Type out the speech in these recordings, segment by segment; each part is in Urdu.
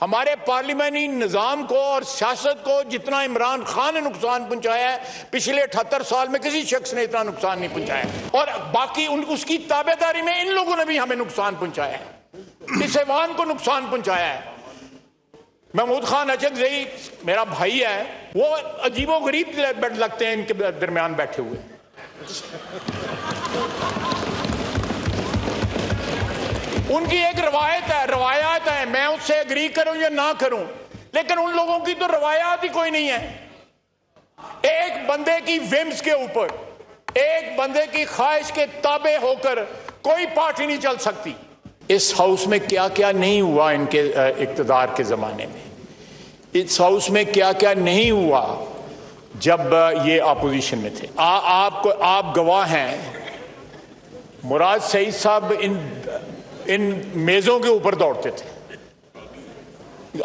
ہمارے پارلیمانی نظام کو اور سیاست کو جتنا عمران خان نے نقصان پہنچایا ہے پچھلے 78 سال میں کسی شخص نے اتنا نقصان نہیں پہنچایا، اور باقی اس کی تابع داری میں ان لوگوں نے بھی ہمیں نقصان پہنچایا ہے، اس ایوان کو نقصان پہنچایا ہے۔ محمود خان اچکزئی میرا بھائی ہے، وہ عجیب و غریب لگتے ہیں ان کے درمیان بیٹھے ہوئے۔ ان کی ایک روایات ہے، میں اس سے اگری کروں یا نہ کروں، لیکن ان لوگوں کی تو روایات ہی کوئی نہیں ہے۔ ایک بندے کی ومز کے اوپر، ایک بندے کی خواہش کے تابع ہو کر کوئی پارٹی نہیں چل سکتی۔ اس ہاؤس میں کیا کیا نہیں ہوا ان کے اقتدار کے زمانے میں، اس ہاؤس میں کیا کیا نہیں ہوا جب یہ اپوزیشن میں تھے۔ آپ گواہ ہیں، مراد سعید صاحب ان میزوں کے اوپر دوڑتے تھے،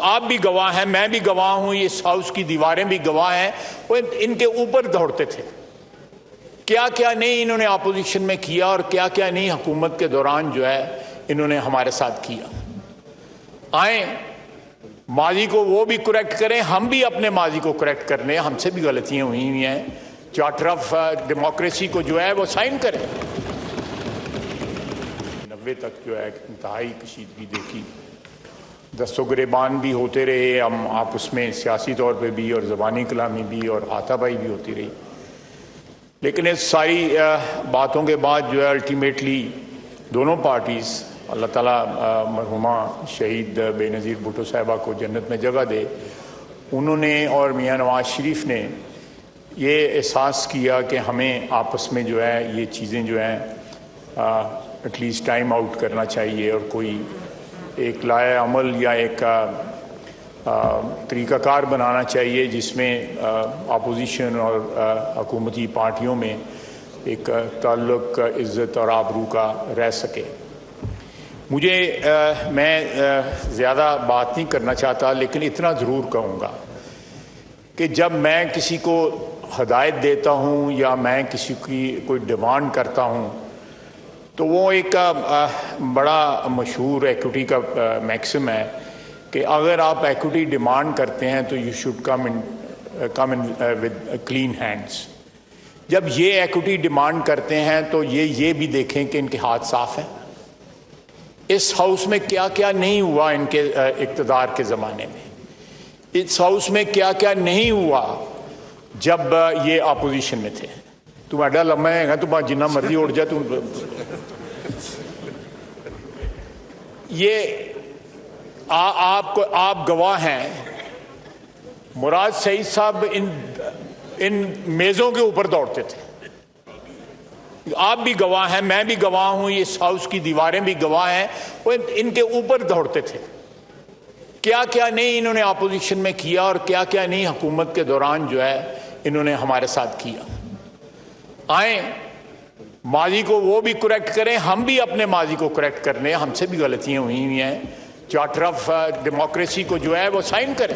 آپ بھی گواہ ہیں، میں بھی گواہ ہوں، اس ہاؤس کی دیواریں بھی گواہ ہیں، وہ ان کے اوپر دوڑتے تھے۔ کیا کیا نہیں انہوں نے اپوزیشن میں کیا اور کیا کیا نہیں حکومت کے دوران جو ہے انہوں نے ہمارے ساتھ کیا۔ آئیں ماضی کو وہ بھی کریکٹ کریں، ہم بھی اپنے ماضی کو کریکٹ کرنے، ہم سے بھی غلطیاں ہوئی ہیں، چارٹر آف ڈیموکریسی کو جو ہے وہ سائن کریں۔ 90 تک جو ہے انتہائی کشیدگی دیکھی، دست و گریبان بھی ہوتے رہے ہم آپس میں، سیاسی طور پہ بھی اور زبانی کلامی بھی اور ہاتھا پائی بھی ہوتی رہی، لیکن اس ساری باتوں کے بعد جو ہے الٹیمیٹلی دونوں پارٹیز، اللہ تعالیٰ مرحومہ شہید بے نظیر بھٹو صاحبہ کو جنت میں جگہ دے، انہوں نے اور میاں نواز شریف نے یہ احساس کیا کہ ہمیں آپس میں جو ہے یہ چیزیں جو ہیں ایٹ لیسٹ ٹائم آؤٹ کرنا چاہیے، اور کوئی ایک لائحہ عمل یا ایک طریقہ کار بنانا چاہیے جس میں اپوزیشن اور حکومتی پارٹیوں میں ایک تعلق عزت اور آبرو کا رہ سکے۔ میں زیادہ بات نہیں کرنا چاہتا، لیکن اتنا ضرور کہوں گا کہ جب میں کسی کو ہدایت دیتا ہوں یا میں کسی کی کوئی ڈیمانڈ کرتا ہوں تو وہ ایک بڑا مشہور ایکوٹی کا میکسم ہے کہ اگر آپ ایکوٹی ڈیمانڈ کرتے ہیں تو you should come in with clean hands. جب یہ ایکوٹی ڈیمانڈ کرتے ہیں تو یہ بھی دیکھیں کہ ان کے ہاتھ صاف ہیں۔ اس ہاؤس میں کیا کیا نہیں ہوا ان کے اقتدار کے زمانے میں، اس ہاؤس میں کیا کیا نہیں ہوا جب یہ اپوزیشن میں تھے۔ تم ایڈا لمحہ ہے تو جنہ مرضی اڑ جائے تم۔ یہ آپ گواہ ہیں، مراد سعید صاحب ان میزوں کے اوپر دوڑتے تھے، آپ بھی گواہ ہیں، میں بھی گواہ ہوں، اس ہاؤس کی دیواریں بھی گواہ ہیں، وہ ان کے اوپر دوڑتے تھے۔ کیا کیا نہیں انہوں نے اپوزیشن میں کیا اور کیا کیا نہیں حکومت کے دوران جو ہے انہوں نے ہمارے ساتھ کیا۔ آئیں ماضی کو وہ بھی کریکٹ کریں، ہم بھی اپنے ماضی کو کریکٹ کرنے، ہم سے بھی غلطیاں ہوئی ہیں، چارٹر آف ڈیموکریسی کو جو ہے وہ سائن کریں۔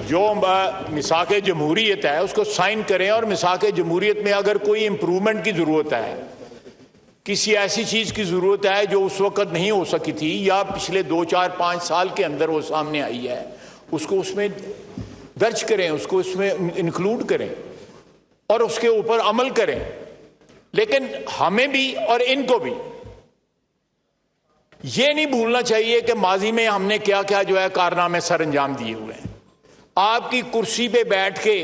جو میثاق جمہوریت ہے اس کو سائن کریں، اور میثاق جمہوریت میں اگر کوئی امپرومنٹ کی ضرورت ہے، کسی ایسی چیز کی ضرورت ہے جو اس وقت نہیں ہو سکی تھی یا پچھلے 2 4 5 سال کے اندر وہ سامنے آئی ہے، اس کو اس میں درج کریں، اس کو اس میں انکلوڈ کریں اور اس کے اوپر عمل کریں۔ لیکن ہمیں بھی اور ان کو بھی یہ نہیں بھولنا چاہیے کہ ماضی میں ہم نے کیا کیا جو ہے کارنامے سر انجام دیے ہوئے ہیں۔ آپ کی کرسی پہ بیٹھ کے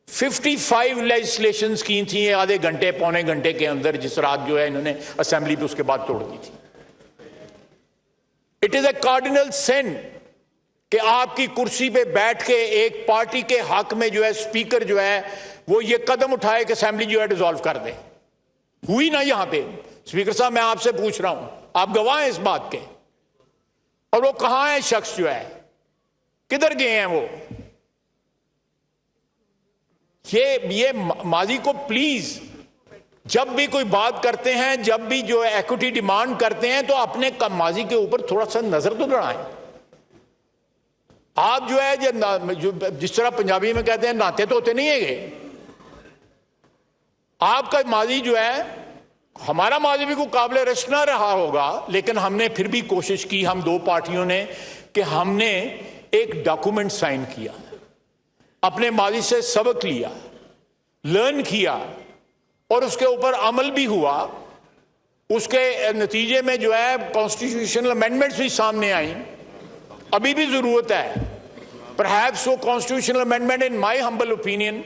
55 لیجسلیشنز کی تھیں آدھے گھنٹے پونے گھنٹے کے اندر، جس رات جو ہے انہوں نے اسمبلی پہ اس کے بعد توڑ دی تھی۔ اٹ از اے کارڈینل سن کہ آپ کی کرسی پہ بیٹھ کے ایک پارٹی کے حق میں جو ہے اسپیکر جو ہے وہ یہ قدم اٹھائے کہ اسمبلی جو ہے ڈیزالو کر دے۔ ہوئی نا یہاں پہ؟ اسپیکر صاحب میں آپ سے پوچھ رہا ہوں، آپ گواہ ہیں اس بات کے، اور وہ کہاں ہے شخص جو ہے، کدھر گئے ہیں وہ؟ یہ ماضی کو پلیز جب بھی کوئی بات کرتے ہیں، جب بھی جو ایکوٹی ڈیمانڈ کرتے ہیں تو اپنے ماضی کے اوپر تھوڑا سا نظر تو دوڑائیں۔ آپ جو ہے جس طرح پنجابی میں کہتے ہیں ناتے تو ہوتے نہیں ہے، آپ کا ماضی جو ہے ہمارا ماضی بھی کوئی قابل رشک نہ رہا ہوگا، لیکن ہم نے پھر بھی کوشش کی، ہم دو پارٹیوں نے، کہ ہم نے ایک ڈاکومنٹ سائن کیا، اپنے ماضی سے سبق لیا، لرن کیا، اور اس کے اوپر عمل بھی ہوا۔ اس کے نتیجے میں جو ہے کانسٹیٹیوشنل امینڈمنٹس بھی سامنے آئیں، ابھی بھی ضرورت ہے۔ پرہیپس وہ کانسٹیٹیوشنل امینڈمنٹ ان مائی ہمبل اوپینین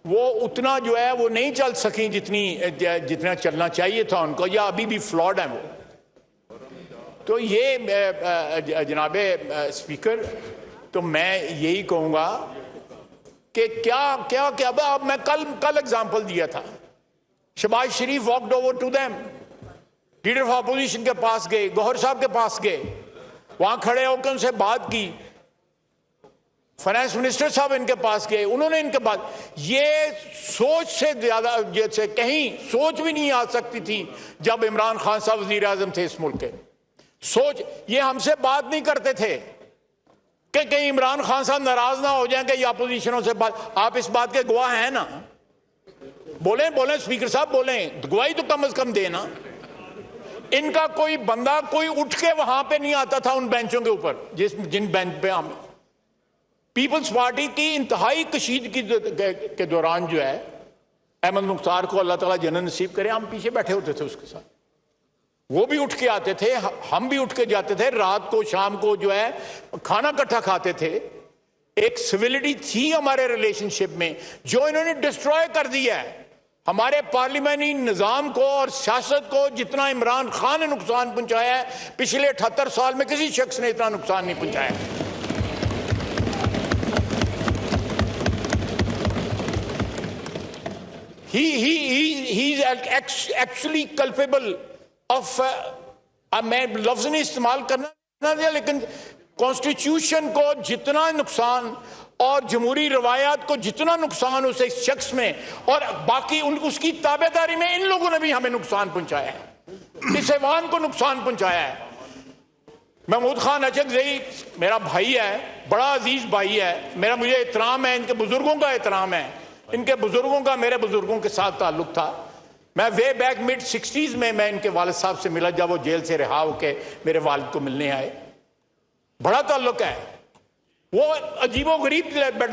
وہ اتنا جو ہے وہ نہیں چل سکیں جتنا چلنا چاہیے تھا ان کو، یا ابھی بھی فلاڈ ہیں وہ۔ تو یہ جناب اسپیکر، تو میں یہی کہوں گا کہ کیا اب میں کل اگزامپل دیا تھا، Shahbaz Sharif walked over to them, leader of opposition کے پاس گئے، گوہر صاحب کے پاس گئے، وہاں کھڑے ہو کے ان سے بات کی، فائنانس منسٹر صاحب ان کے پاس گئے، انہوں نے ان کے پاس، یہ سوچ سے زیادہ جیسے کہیں سوچ بھی نہیں آ سکتی تھی جب عمران خان صاحب وزیر اعظم تھے اس ملک کے۔ سوچ یہ ہم سے بات نہیں کرتے تھے کہ کہیں عمران خان صاحب ناراض نہ ہو جائیں کہ یہ اپوزیشنوں سے بات، آپ اس بات کے گواہ ہیں نا، بولیں اسپیکر صاحب بولیں، گواہی تو کم از کم دیں نا۔ ان کا کوئی بندہ کوئی اٹھ کے وہاں پہ نہیں آتا تھا ان بینچوں کے اوپر، جن بینچ پہ ہم پیپلز پارٹی کی انتہائی کشیدگی کے دوران جو ہے احمد مختار کو اللہ تعالیٰ جنت نصیب کرے، ہم پیچھے بیٹھے ہوتے تھے اس کے ساتھ، وہ بھی اٹھ کے آتے تھے، ہم بھی اٹھ کے جاتے تھے، رات کو شام کو جو ہے کھانا کٹھا کھاتے تھے۔ ایک سویلٹی تھی ہمارے ریلیشن شپ میں جو انہوں نے ڈسٹروائے کر دیا ہے۔ ہمارے پارلیمانی نظام کو اور سیاست کو جتنا عمران خان نے نقصان پہنچایا ہے پچھلے 78 سال میں کسی شخص نے اتنا نقصان نہیں پہنچایا۔ He is actually culpable of میں لفظ نہیں استعمال کرنا دیا، لیکن کانسٹیٹیوشن کو جتنا نقصان اور جمہوری روایات کو جتنا نقصان اسے شخص میں اور باقی اس کی تابع داری میں ان لوگوں نے بھی ہمیں نقصان پہنچایا ہے، اس ایوان کو نقصان پہنچایا ہے۔ محمود خان اچکزئی میرا بھائی ہے، بڑا عزیز بھائی ہے، مجھے احترام ہے، ان کے بزرگوں کا احترام ہے، ان کے بزرگوں کا میرے بزرگوں کے ساتھ تعلق تھا۔ میں وے بیک مڈ 60s میں ان کے والد صاحب سے ملا جب وہ جیل سے رہا ہو کے میرے والد کو ملنے آئے، بڑا تعلق ہے۔ وہ عجیب و غریب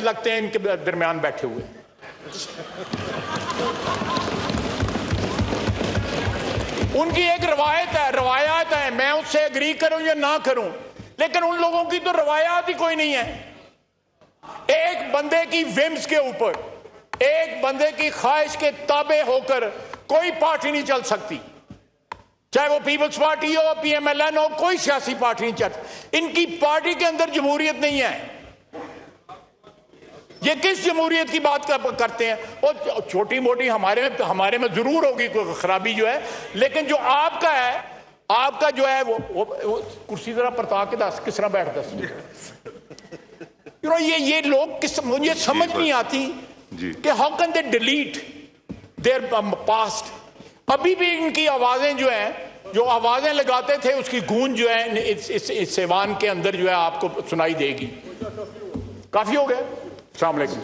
لگتے ہیں ان کے درمیان بیٹھے ہوئے۔ ان کی ایک روایات ہے، میں اس سے اگری کروں یا نہ کروں، لیکن ان لوگوں کی تو روایات ہی کوئی نہیں ہے۔ ایک بندے کی ومز کے اوپر، ایک بندے کی خواہش کے تابع ہو کر کوئی پارٹی نہیں چل سکتی، چاہے وہ پیپلز پارٹی ہو، پی ایم ایل این ہو، کوئی سیاسی پارٹی نہیں چلتی۔ ان کی پارٹی کے اندر جمہوریت نہیں ہے۔ یہ کس جمہوریت کی بات کرتے ہیں؟ وہ چھوٹی موٹی ہمارے میں ضرور ہوگی کوئی خرابی جو ہے، لیکن جو آپ کا ہے، آپ کا جو ہے وہ کرسی ذرا پرتا کے دس کس طرح بیٹھتا ہے۔ یہ لوگ مجھے سمجھ نہیں آتی کہ how can they delete their past. ابھی بھی ان کی آوازیں جو ہیں، جو آوازیں لگاتے تھے اس کی گونج جو ہے اس ایوان کے اندر جو ہے آپ کو سنائی دے گی۔ کافی ہو گئے، السلام علیکم۔